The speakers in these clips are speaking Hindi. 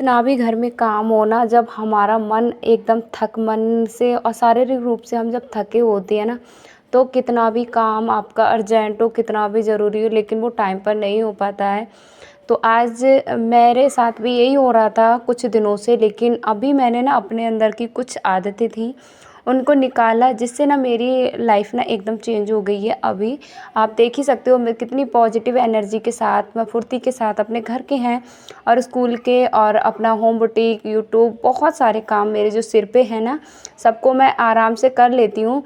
कितना भी घर में काम हो ना, जब हमारा मन एकदम थक मन से और शारीरिक रूप से हम जब थके होते हैं ना, तो कितना भी काम आपका अर्जेंट हो, कितना भी ज़रूरी हो, लेकिन वो टाइम पर नहीं हो पाता है। तो आज मेरे साथ भी यही हो रहा था कुछ दिनों से, लेकिन अभी मैंने ना अपने अंदर की कुछ आदतें थी, उनको निकाला, जिससे ना मेरी लाइफ ना एकदम चेंज हो गई है। अभी आप देख ही सकते हो मैं कितनी पॉजिटिव एनर्जी के साथ, मैं फुर्ती के साथ अपने घर के हैं और स्कूल के और अपना होम बुटीक, यूट्यूब, बहुत सारे काम मेरे जो सिर पे हैं ना, सबको मैं आराम से कर लेती हूँ।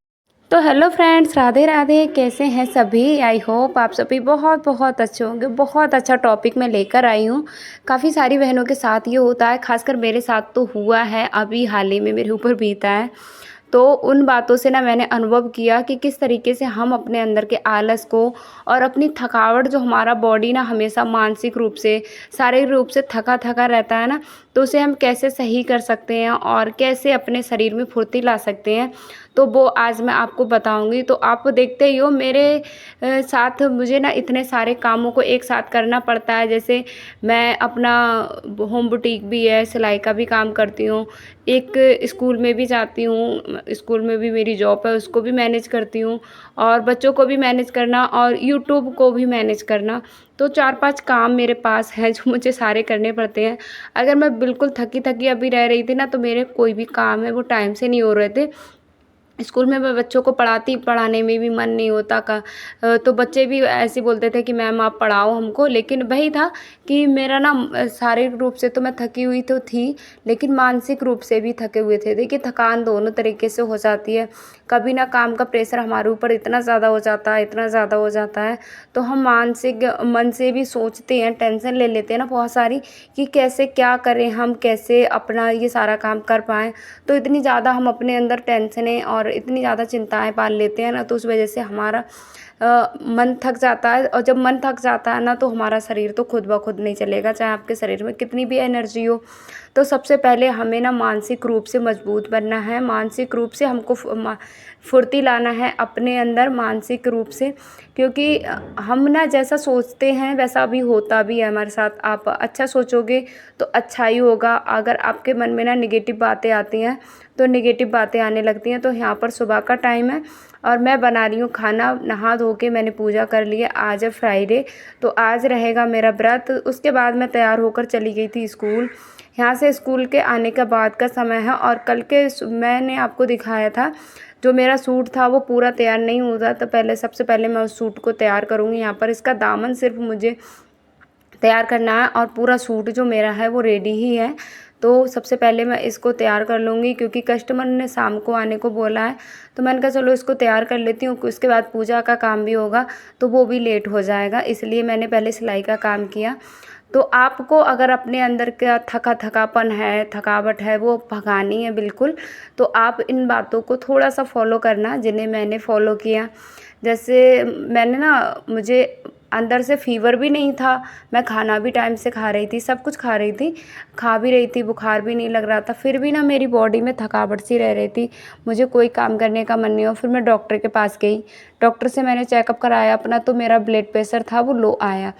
तो हेलो फ्रेंड्स, राधे राधे। कैसे हैं सभी? आई होप आप सभी बहुत बहुत अच्छे होंगे। बहुत अच्छा टॉपिक मैं लेकर आई हूँ। काफ़ी सारी बहनों के साथ ये होता है, खासकर मेरे साथ तो हुआ है, अभी हाल ही में मेरे ऊपर बीता है। तो उन बातों से ना मैंने अनुभव किया कि किस तरीके से हम अपने अंदर के आलस को और अपनी थकावट, जो हमारा बॉडी ना हमेशा मानसिक रूप से, शारीरिक रूप से थका थका रहता है ना, तो उसे हम कैसे सही कर सकते हैं और कैसे अपने शरीर में फुर्ती ला सकते हैं, तो वो आज मैं आपको बताऊंगी। तो आप देखते ही हो मेरे साथ मुझे ना इतने सारे कामों को एक साथ करना पड़ता है। जैसे मैं अपना होम बुटीक भी है, सिलाई का भी काम करती हूँ, एक स्कूल में भी जाती हूँ, स्कूल में भी मेरी जॉब है, उसको भी मैनेज करती हूँ, और बच्चों को भी मैनेज करना और यूट्यूब को भी मैनेज करना। तो 4-5 काम मेरे पास हैं जो मुझे सारे करने पड़ते हैं। अगर मैं बिल्कुल थकी थकी अभी रह रही थी ना, तो मेरे कोई भी काम है वो टाइम से नहीं हो रहे थे। स्कूल में मैं बच्चों को पढ़ाने में भी मन नहीं होता का। तो बच्चे भी ऐसे बोलते थे कि मैम आप पढ़ाओ हमको, लेकिन वही था कि मेरा ना शारीरिक रूप से तो मैं थकी हुई तो थी, लेकिन मानसिक रूप से भी थके हुए थे। देखिए, थकान दोनों तरीके से हो जाती है। कभी ना काम का प्रेशर हमारे ऊपर इतना ज़्यादा हो जाता है, इतना ज़्यादा हो जाता है, तो हम मानसिक मन से भी सोचते हैं, टेंशन ले लेते हैं ना बहुत सारी, कि कैसे क्या करें हम, कैसे अपना ये सारा काम कर पाएँ। तो इतनी ज़्यादा हम अपने अंदर टेंशनें और इतनी ज़्यादा चिंताएं पाल लेते हैं ना, तो उस वजह से हमारा मन थक जाता है। और जब मन थक जाता है ना, तो हमारा शरीर तो खुद ब खुद नहीं चलेगा, चाहे आपके शरीर में कितनी भी एनर्जी हो। तो सबसे पहले हमें ना मानसिक रूप से मजबूत बनना है, मानसिक रूप से हमको फुर्ती लाना है अपने अंदर मानसिक रूप से, क्योंकि हम ना जैसा सोचते हैं वैसा भी होता भी है हमारे साथ। आप अच्छा सोचोगे तो अच्छा ही होगा। अगर आपके मन में ना नेगेटिव बातें आती हैं, तो नेगेटिव बातें आने लगती हैं। तो यहाँ पर सुबह का टाइम है और मैं बना रही हूँ खाना, नहा धो के मैंने पूजा कर ली है। आज है फ्राइडे, तो आज रहेगा मेरा व्रत। उसके बाद मैं तैयार होकर चली गई थी स्कूल। यहाँ से स्कूल के आने के बाद का समय है, और कल के मैंने आपको दिखाया था जो मेरा सूट था वो पूरा तैयार नहीं हुआ, तो सबसे पहले मैं उस सूट को तैयार करूँगी। यहाँ पर इसका दामन सिर्फ मुझे तैयार करना है, और पूरा सूट जो मेरा है वो रेडी ही है। तो सबसे पहले मैं इसको तैयार कर लूँगी, क्योंकि कस्टमर ने शाम को आने को बोला है। तो मैंने कहा चलो इसको तैयार कर लेती हूँ, उसके बाद पूजा का काम भी होगा तो वो भी लेट हो जाएगा, इसलिए मैंने पहले सिलाई का काम किया। तो आपको अगर अपने अंदर का थकापन है, थकावट है, वो भगानी है बिल्कुल, तो आप इन बातों को थोड़ा सा फॉलो करना जिन्हें मैंने फॉलो किया। जैसे मैंने ना, मुझे अंदर से फ़ीवर भी नहीं था, मैं खाना भी टाइम से खा रही थी, सब कुछ खा भी रही थी, बुखार भी नहीं लग रहा था, फिर भी ना मेरी बॉडी में थकावट सी रह रही थी, मुझे कोई काम करने का मन नहीं हो। फिर मैं डॉक्टर के पास गई, डॉक्टर से मैंने चेकअप कराया अपना, तो मेरा ब्लड प्रेशर था वो लो आया।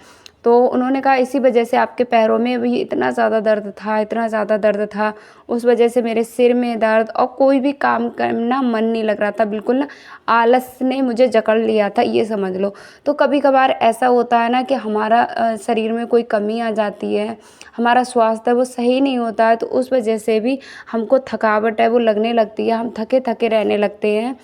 तो उन्होंने कहा इसी वजह से आपके पैरों में भी इतना ज़्यादा दर्द था, इतना ज़्यादा दर्द था, उस वजह से मेरे सिर में दर्द, और कोई भी काम करना मन नहीं लग रहा था, बिल्कुल ना आलस ने मुझे जकड़ लिया था, ये समझ लो। तो कभी कभार ऐसा होता है ना कि हमारा शरीर में कोई कमी आ जाती है, हमारा स्वास्थ्य है वो सही नहीं होता है, तो उस वजह से भी हमको थकावट है वो लगने लगती है, हम थके थके रहने लगते हैं।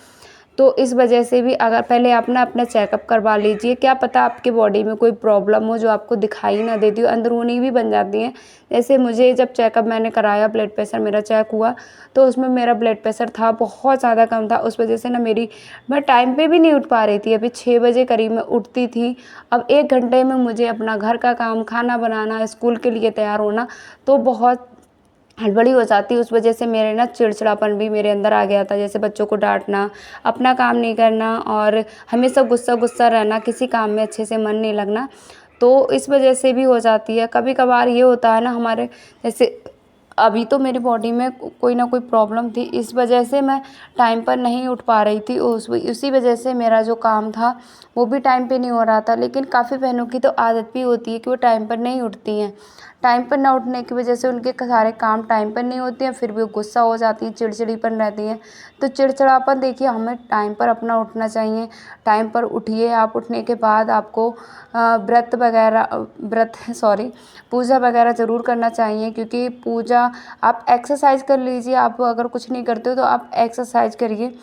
तो इस वजह से भी अगर पहले आप ना अपना चेकअप करवा लीजिए, क्या पता आपके बॉडी में कोई प्रॉब्लम हो जो आपको दिखाई ना देती हो, अंदरूनी भी बन जाती हैं। जैसे मुझे जब चेकअप मैंने कराया, ब्लड प्रेशर मेरा चेक हुआ, तो उसमें मेरा ब्लड प्रेशर था बहुत ज़्यादा कम था। उस वजह से ना मैं टाइम पे भी नहीं उठ पा रही थी, अभी 6 बजे करीब मैं उठती थी। अब 1 घंटे में मुझे अपना घर का काम, खाना बनाना, स्कूल के लिए तैयार होना, तो बहुत हड़बड़ी हो जाती। उस वजह से मेरे ना चिड़चिड़ापन भी मेरे अंदर आ गया था, जैसे बच्चों को डांटना, अपना काम नहीं करना, और हमेशा गुस्सा गुस्सा रहना, किसी काम में अच्छे से मन नहीं लगना। तो इस वजह से भी हो जाती है। कभी कभार ये होता है ना हमारे, जैसे अभी तो मेरी बॉडी में कोई ना कोई प्रॉब्लम थी, इस वजह से मैं टाइम पर नहीं उठ पा रही थी, उसी वजह से मेरा जो काम था वो भी टाइम पे नहीं हो रहा था। लेकिन काफ़ी बहनों की तो आदत भी होती है कि वो टाइम पर नहीं उठती हैं, टाइम पर ना उठने की वजह से उनके सारे काम टाइम पर नहीं होते हैं, फिर भी वो गुस्सा हो जाती हैं, चिड़चिड़ीपन रहती हैं। तो चिड़चिड़ापन देखिए, हमें टाइम पर अपना उठना चाहिए। टाइम पर उठिए, आप उठने के बाद आपको पूजा वगैरह ज़रूर करना चाहिए, क्योंकि पूजा आप एक्सरसाइज कर लीजिए। आप अगर कुछ नहीं करते हो तो आप एक्सरसाइज करिए।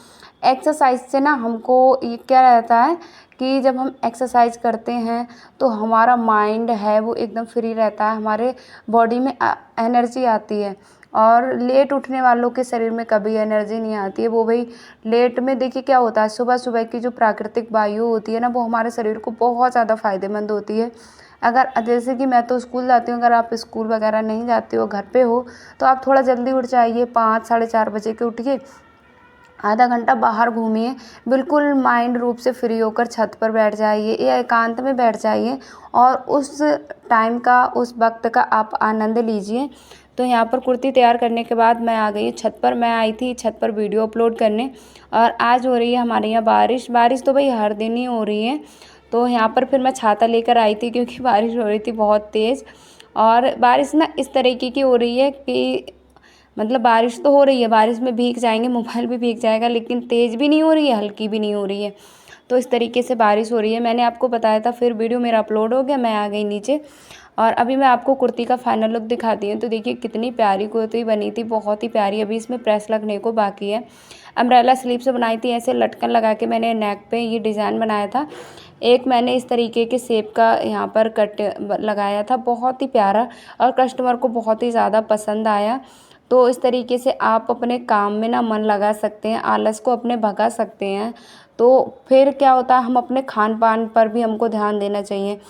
एक्सरसाइज से ना हमको ये क्या रहता है कि जब हम एक्सरसाइज करते हैं तो हमारा माइंड है वो एकदम फ्री रहता है, हमारे बॉडी में एनर्जी आती है। और लेट उठने वालों के शरीर में कभी एनर्जी नहीं आती है। वो भाई लेट में देखिए क्या होता है, सुबह सुबह की जो प्राकृतिक वायु होती है ना, वो हमारे शरीर को बहुत ज़्यादा फायदेमंद होती है। अगर जैसे कि मैं तो स्कूल जाती हूँ, अगर आप स्कूल वगैरह नहीं जाते हो, घर पे हो, तो आप थोड़ा जल्दी उठ जाइए, 5 साढ़े 4 बजे के उठिए, आधा घंटा बाहर घूमिए, बिल्कुल माइंड रूप से फ्री होकर छत पर बैठ जाइए या एकांत में बैठ जाइए और उस टाइम का, उस वक्त का आप आनंद लीजिए। तो यहाँ पर कुर्ती तैयार करने के बाद मैं आ गई छत पर। मैं आई थी छत पर वीडियो अपलोड करने, और आज हो रही है हमारे यहाँ बारिश। बारिश तो भाई हर दिन ही हो रही है। तो यहाँ पर फिर मैं छाता लेकर आई थी, क्योंकि बारिश हो रही थी बहुत तेज़। और बारिश ना इस तरीके की हो रही है कि मतलब बारिश तो हो रही है, बारिश में भीग जाएंगे, मोबाइल भी भीग जाएगा, लेकिन तेज़ भी नहीं हो रही है, हल्की भी नहीं हो रही है। तो इस तरीके से बारिश हो रही है। मैंने आपको बताया था, फिर वीडियो मेरा अपलोड हो गया, मैं आ गई नीचे। और अभी मैं आपको कुर्ती का फाइनल लुक दिखाती हूँ। तो देखिए कितनी प्यारी कुर्ती बनी थी, बहुत ही प्यारी। अभी इसमें प्रेस लगने को बाकी है। अम्ब्रेला स्लीव से बनाई थी, ऐसे लटकन लगा के मैंने नेक पे ये डिज़ाइन बनाया था। एक मैंने इस तरीके के शेप का यहाँ पर कट लगाया था, बहुत ही प्यारा, और कस्टमर को बहुत ही ज़्यादा पसंद आया। तो इस तरीके से आप अपने काम में ना मन लगा सकते हैं, आलस को अपने भगा सकते हैं। तो फिर क्या होता है, हम अपने खान पान पर भी हमको ध्यान देना चाहिए।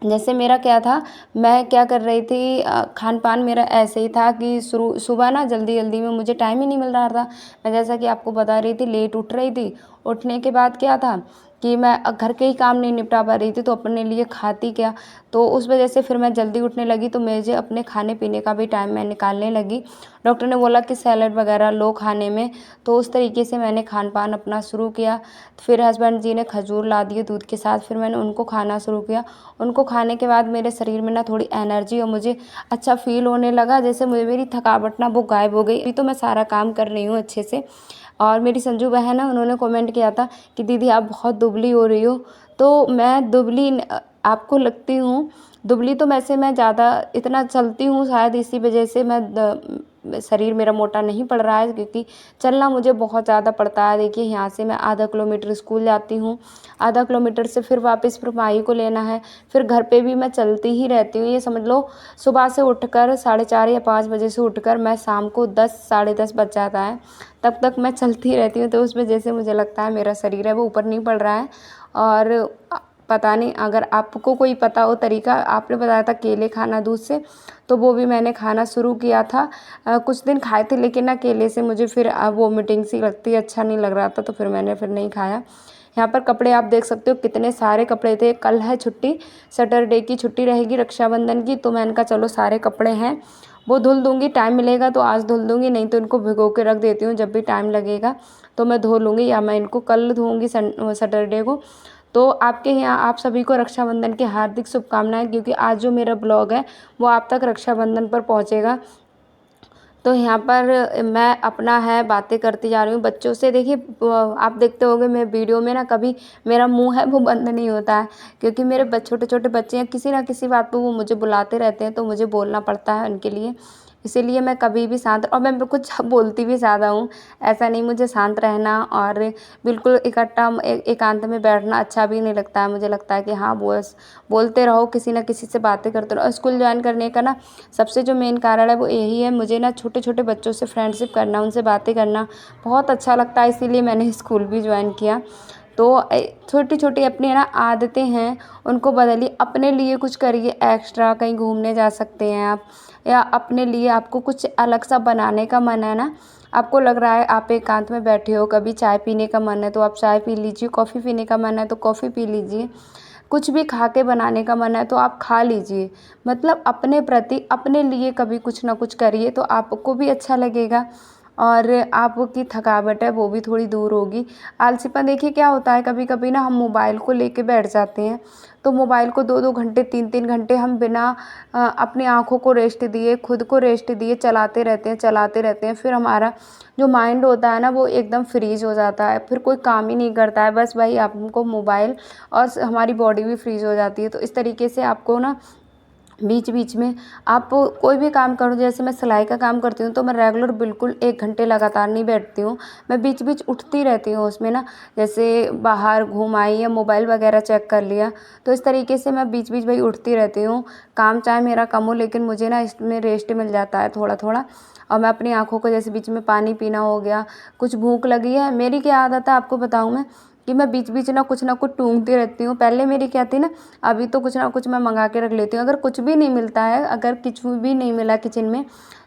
जैसे मेरा क्या था, मैं क्या कर रही थी, खान पान मेरा ऐसे ही था कि सुबह ना जल्दी जल्दी में मुझे टाइम ही नहीं मिल रहा था। मैं जैसा कि आपको बता रही थी, लेट उठ रही थी। उठने के बाद क्या था कि मैं घर के ही काम नहीं निपटा पा रही थी, तो अपने लिए खाती क्या। तो उस वजह से फिर मैं जल्दी उठने लगी, तो मुझे अपने खाने पीने का भी टाइम मैं निकालने लगी। डॉक्टर ने बोला कि सैलड वगैरह लो खाने में, तो उस तरीके से मैंने खान पान अपना शुरू किया। फिर हस्बैंड जी ने खजूर ला दिए दूध के साथ, फिर मैंने उनको खाना शुरू किया। उनको खाने के बाद मेरे शरीर में ना थोड़ी एनर्जी और मुझे अच्छा फ़ील होने लगा, जैसे मुझे मेरी थकावट ना वो गायब हो गई। अभी तो मैं सारा काम कर रही हूँ अच्छे से। और मेरी संजू बहन है, उन्होंने कमेंट किया था कि दीदी आप बहुत दुबली हो रही हो। तो मैं दुबली आपको लगती हूँ, दुबली तो वैसे मैं ज़्यादा इतना चलती हूँ, शायद इसी वजह से शरीर मेरा मोटा नहीं पड़ रहा है, क्योंकि चलना मुझे बहुत ज़्यादा पड़ता है। देखिए यहाँ से मैं आधा किलोमीटर स्कूल जाती हूँ, आधा किलोमीटर से फिर वापस फिर माही को लेना है, फिर घर पे भी मैं चलती ही रहती हूँ। ये समझ लो सुबह से उठकर 4:30 या 5 बजे से उठकर मैं शाम को 10 साढ़े 10 बज जाता है, तब तक मैं चलती रहती हूँ। तो उस वजह से मुझे लगता है मेरा शरीर है वो ऊपर नहीं पड़ रहा है। और पता नहीं, अगर आपको कोई पता हो तरीका, आपने बताया था केले खाना दूध से, तो वो भी मैंने खाना शुरू किया था। कुछ दिन खाए थे, लेकिन ना केले से मुझे फिर वोमिटिंग सी लगती है, अच्छा नहीं लग रहा था, तो फिर मैंने नहीं खाया। यहाँ पर कपड़े आप देख सकते हो, कितने सारे कपड़े थे। कल है छुट्टी, सैटरडे की छुट्टी रहेगी रक्षाबंधन की, तो मैंने कहा चलो सारे कपड़े हैं वो धुल दूँगी, टाइम मिलेगा तो आज धुल दूँगी, नहीं तो इनको भिगो के रख देती हूँ, जब भी टाइम लगेगा तो मैं धो लूँगी, या मैं इनको कल धोऊँगी सैटरडे को। तो आपके यहाँ आप सभी को रक्षाबंधन की हार्दिक शुभकामनाएं, क्योंकि आज जो मेरा ब्लॉग है वो आप तक रक्षाबंधन पर पहुँचेगा। तो यहाँ पर मैं अपना है बातें करती जा रही हूँ बच्चों से। देखिए आप देखते होंगे मैं वीडियो में ना, कभी मेरा मुंह है वो बंद नहीं होता है, क्योंकि मेरे छोटे छोटे बच्चे हैं, किसी ना किसी बात पे वो मुझे बुलाते रहते हैं, तो मुझे बोलना पड़ता है उनके लिए। इसीलिए मैं कभी भी शांत, और मैं कुछ बोलती भी ज़्यादा हूँ, ऐसा नहीं। मुझे शांत रहना और बिल्कुल इकट्ठा एकांत में बैठना अच्छा भी नहीं लगता है। मुझे लगता है कि हाँ बस बोलते रहो, किसी ना किसी से बातें करते रहो। स्कूल ज्वाइन करने का ना सबसे जो मेन कारण है वो यही है, मुझे ना छोटे छोटे बच्चों से फ्रेंडशिप करना, उनसे बातें करना बहुत अच्छा लगता है, इसीलिए मैंने स्कूल भी ज्वाइन किया। तो छोटी छोटी अपनी ना आदतें हैं, उनको बदलिए, अपने लिए कुछ करिए एक्स्ट्रा। कहीं घूमने जा सकते हैं आप, या अपने लिए आपको कुछ अलग सा बनाने का मन है ना, आपको लग रहा है आप एकांत में बैठे हो, कभी चाय पीने का मन है तो आप चाय पी लीजिए, कॉफ़ी पीने का मन है तो कॉफ़ी पी लीजिए, कुछ भी खा के बनाने का मन है तो आप खा लीजिए। मतलब अपने प्रति, अपने लिए कभी कुछ ना कुछ करिए, तो आपको भी अच्छा लगेगा और आपकी थकावट है वो भी थोड़ी दूर होगी। आलसीपन देखिए क्या होता है, कभी कभी ना हम मोबाइल को लेके बैठ जाते हैं, तो मोबाइल को 2-2 घंटे 3-3 घंटे हम बिना अपनी आँखों को रेस्ट दिए, खुद को रेस्ट दिए चलाते रहते हैं। फिर हमारा जो माइंड होता है ना वो एकदम फ्रीज हो जाता है, फिर कोई काम ही नहीं करता है, बस वही हमको मोबाइल और हमारी बॉडी भी फ्रीज हो जाती है। तो इस तरीके से आपको ना बीच बीच में आप कोई भी काम करो, जैसे मैं सिलाई का काम करती हूँ तो मैं रेगुलर बिल्कुल 1 घंटे लगातार नहीं बैठती हूँ, मैं बीच बीच उठती रहती हूँ उसमें ना, जैसे बाहर घूम आई या मोबाइल वगैरह चेक कर लिया, तो इस तरीके से मैं बीच बीच भाई उठती रहती हूँ। काम चाहे मेरा कम हो लेकिन मुझे ना इसमें रेस्ट मिल जाता है थोड़ा थोड़ा। और मैं अपनी आँखों को जैसे बीच में पानी पीना हो गया, कुछ भूख लगी है, मेरी क्या आदत है आपको बताऊँ मैं, कि मैं बीच बीच ना कुछ टूंगती रहती हूँ। पहले मेरी क्या थी ना, अभी तो कुछ ना कुछ मैं मंगा के रख लेती हूँ। अगर कुछ भी नहीं मिलता है, अगर कुछ भी नहीं मिला किचन में,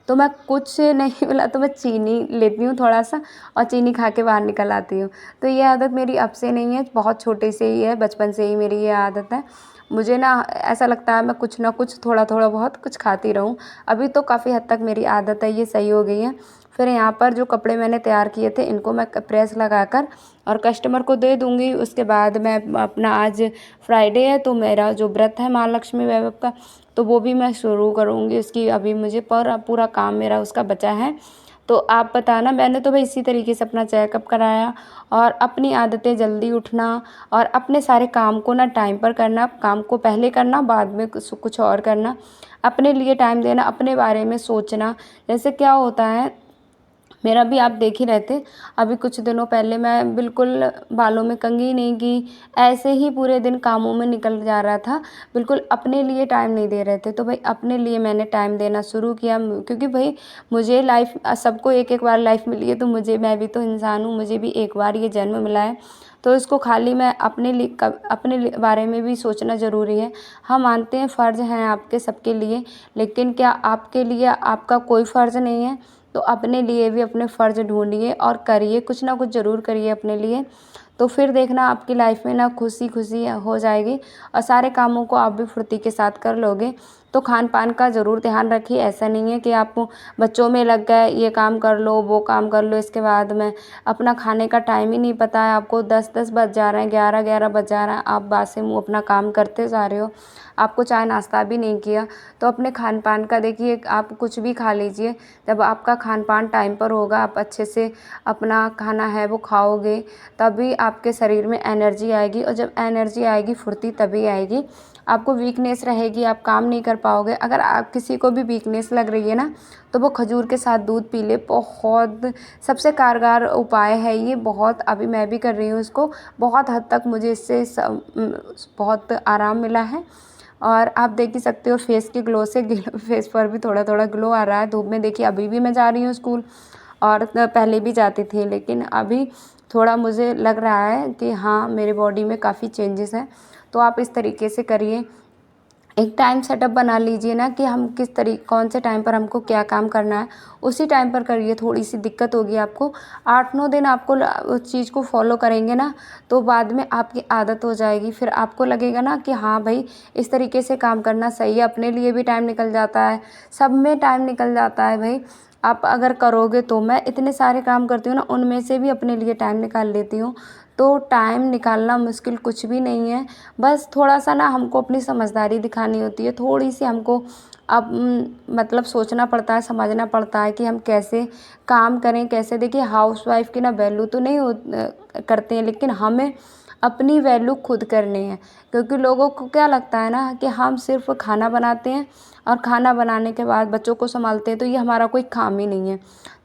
तो मैं कुछ नहीं मिला तो मैं चीनी लेती हूँ थोड़ा सा, और चीनी खा के बाहर निकल आती हूँ। तो ये आदत मेरी अब से नहीं है, बहुत छोटे से ही है, बचपन से ही मेरी ये आदत है। मुझे ना ऐसा लगता है मैं कुछ ना कुछ थोड़ा थोड़ा बहुत कुछ खाती रहूँ। अभी तो काफ़ी हद तक मेरी आदत है ये सही हो गई है। फिर यहाँ पर जो कपड़े मैंने तैयार किए थे इनको मैं प्रेस लगाकर और कस्टमर को दे दूँगी। उसके बाद मैं अपना, आज फ्राइडे है तो मेरा जो व्रत है माँ लक्ष्मी वैभव का, तो वो भी मैं शुरू करूँगी उसकी। अभी मुझे पूरा पूरा काम मेरा उसका बचा है। तो आप बताना, मैंने तो भाई इसी तरीके से अपना चेकअप कराया, और अपनी आदतें जल्दी उठना और अपने सारे काम को ना टाइम पर करना, काम को पहले करना बाद में कुछ और करना, अपने लिए टाइम देना, अपने बारे में सोचना। जैसे क्या होता है, मेरा भी आप देख ही रहे थे, अभी कुछ दिनों पहले मैं बिल्कुल बालों में कंघी नहीं की, ऐसे ही पूरे दिन कामों में निकल जा रहा था, बिल्कुल अपने लिए टाइम नहीं दे रहे थे। तो भाई अपने लिए मैंने टाइम देना शुरू किया, क्योंकि भाई मुझे लाइफ, सबको एक एक बार लाइफ मिली है, तो मैं भी तो इंसान हूँ, मुझे भी एक बार ये जन्म मिला है। तो इसको खाली मैं अपने बारे में भी सोचना ज़रूरी है। हम मानते हैं फ़र्ज़ हैं आपके सबके लिए, लेकिन क्या आपके लिए आपका कोई फ़र्ज़ नहीं है? तो अपने लिए भी अपने फ़र्ज़ ढूंढिए और करिए, कुछ ना कुछ ज़रूर करिए अपने लिए। तो फिर देखना आपकी लाइफ में ना खुशी खुशी हो जाएगी, और सारे कामों को आप भी फुर्ती के साथ कर लोगे। तो खान पान का ज़रूर ध्यान रखिए, ऐसा नहीं है कि आप बच्चों में लग गए, ये काम कर लो वो काम कर लो, इसके बाद में अपना खाने का टाइम ही नहीं पता है आपको, 10-10 बज जा रहे हैं, 11-11 बज जा रहा है, आप बासे मुँह अपना काम करते जा रहे हो, आपको चाय नाश्ता भी नहीं किया। तो अपने खान पान का देखिए, आप कुछ भी खा लीजिए, जब आपका खान पान टाइम पर होगा, आप अच्छे से अपना खाना है वो खाओगे, तभी आपके शरीर में एनर्जी आएगी, और जब एनर्जी आएगी फुर्ती तभी आएगी। आपको वीकनेस रहेगी, आप काम नहीं कर पाओगे। अगर आप किसी को भी वीकनेस लग रही है ना, तो वो खजूर के साथ दूध पी ले, बहुत सबसे कारगर उपाय है ये, बहुत अभी मैं भी कर रही हूँ इसको, बहुत हद तक मुझे इससे बहुत आराम मिला है। और आप देख ही सकते हो फेस के ग्लो से फेस पर भी थोड़ा थोड़ा ग्लो आ रहा है धूप में। देखिए अभी भी मैं जा रही हूँ स्कूल, और पहले भी जाती थी, लेकिन अभी थोड़ा मुझे लग रहा है कि हाँ मेरे बॉडी में काफ़ी चेंजेस हैं। तो आप इस तरीके से करिए, एक टाइम सेटअप बना लीजिए ना, कि हम किस तरीके, कौन से टाइम पर हमको क्या काम करना है, उसी टाइम पर करिए। थोड़ी सी दिक्कत होगी आपको, 8-9 दिन आपको उस चीज़ को फॉलो करेंगे ना, तो बाद में आपकी आदत हो जाएगी। फिर आपको लगेगा ना कि हाँ भाई इस तरीके से काम करना सही है, अपने लिए भी टाइम निकल जाता है, सब में टाइम निकल जाता है भाई। आप अगर करोगे तो, मैं इतने सारे काम करती हूँ ना, उनमें से भी अपने लिए टाइम निकाल लेती हूँ। तो टाइम निकालना मुश्किल कुछ भी नहीं है, बस थोड़ा सा ना हमको अपनी समझदारी दिखानी होती है, थोड़ी सी हमको अब मतलब सोचना पड़ता है, समझना पड़ता है कि हम कैसे काम करें, कैसे। देखिए हाउसवाइफ की ना वैल्यू तो नहीं करते हैं, लेकिन हमें अपनी वैल्यू खुद करनी है। क्योंकि लोगों को क्या लगता है ना, कि हम सिर्फ खाना बनाते हैं और खाना बनाने के बाद बच्चों को संभालते हैं, तो ये हमारा कोई काम ही नहीं है।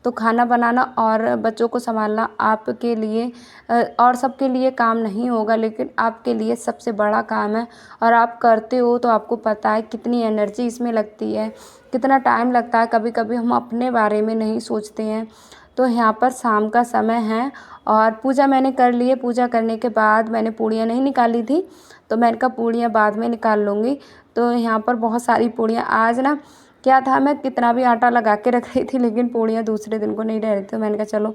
तो खाना बनाना और बच्चों को संभालना आपके लिए और सबके लिए काम नहीं होगा, लेकिन आपके लिए सबसे बड़ा काम है, और आप करते हो तो आपको पता है कितनी एनर्जी इसमें लगती है, कितना टाइम लगता है। कभी कभी हम अपने बारे में नहीं सोचते हैं। तो यहाँ पर शाम का समय है, और पूजा मैंने कर ली है, पूजा करने के बाद मैंने पूड़ियाँ नहीं निकाली थी, तो मैंने कहा पूड़ियाँ बाद में निकाल लूँगी। तो यहाँ पर बहुत सारी पूड़ियाँ, आज ना क्या था, मैं कितना भी आटा लगा के रख रही थी, लेकिन पूड़ियाँ दूसरे दिन को नहीं रह रही थी, तो मैंने कहा चलो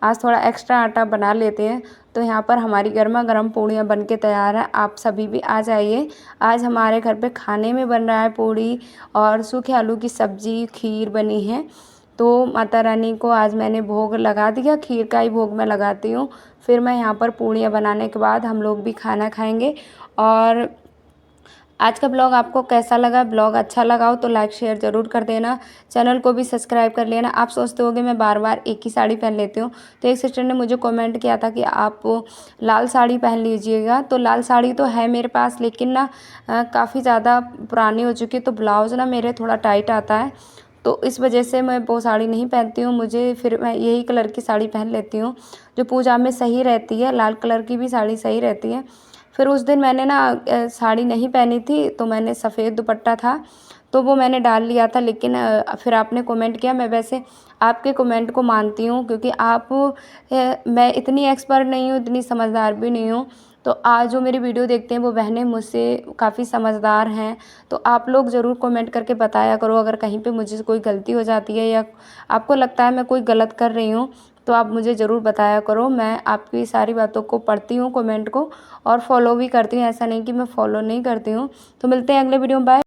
आज थोड़ा एक्स्ट्रा आटा बना लेते हैं। तो यहाँ पर हमारी गर्मा गर्म पूड़ियाँ बन के तैयार है, आप सभी भी आ जाइए। आज हमारे घर पे खाने में बन रहा है पूड़ी और सूखे आलू की सब्ज़ी, खीर बनी है। तो माता रानी को आज मैंने भोग लगा दिया, खीर का ही भोग मैं लगाती हूँ। फिर मैं यहाँ पर पूड़ियाँ बनाने के बाद हम लोग भी खाना खाएंगे। और आज का ब्लॉग आपको कैसा लगा? ब्लॉग अच्छा लगा हो तो लाइक शेयर ज़रूर कर देना, चैनल को भी सब्सक्राइब कर लेना। आप सोचते होगे मैं बार बार एक ही साड़ी पहन लेती हूँ, तो एक सिस्टर ने मुझे कमेंट किया था कि आप लाल साड़ी पहन लीजिएगा। तो लाल साड़ी तो है मेरे पास, लेकिन ना काफ़ी ज़्यादा पुरानी हो चुकी है, तो ब्लाउज़ ना मेरे थोड़ा टाइट आता है, तो इस वजह से मैं वो साड़ी नहीं पहनती हूँ। मुझे फिर मैं यही कलर की साड़ी पहन लेती हूँ जो पूजा में सही रहती है। लाल कलर की भी साड़ी सही रहती है। फिर उस दिन मैंने ना साड़ी नहीं पहनी थी, तो मैंने सफ़ेद दुपट्टा था तो वो मैंने डाल लिया था। लेकिन फिर आपने कमेंट किया, मैं वैसे आपके कमेंट को मानती हूँ, क्योंकि मैं इतनी एक्सपर्ट नहीं हूँ, इतनी समझदार भी नहीं हूँ। तो आज जो मेरी वीडियो देखते हैं वो बहनें मुझसे काफ़ी समझदार हैं, तो आप लोग ज़रूर कमेंट करके बताया करो अगर कहीं पे मुझे कोई गलती हो जाती है या आपको लगता है मैं कोई गलत कर रही हूँ, तो आप मुझे ज़रूर बताया करो। मैं आपकी सारी बातों को पढ़ती हूँ, कमेंट को, और फॉलो भी करती हूँ। ऐसा नहीं कि मैं फॉलो नहीं करती हूँ। तो मिलते हैं अगले वीडियो में। बाय।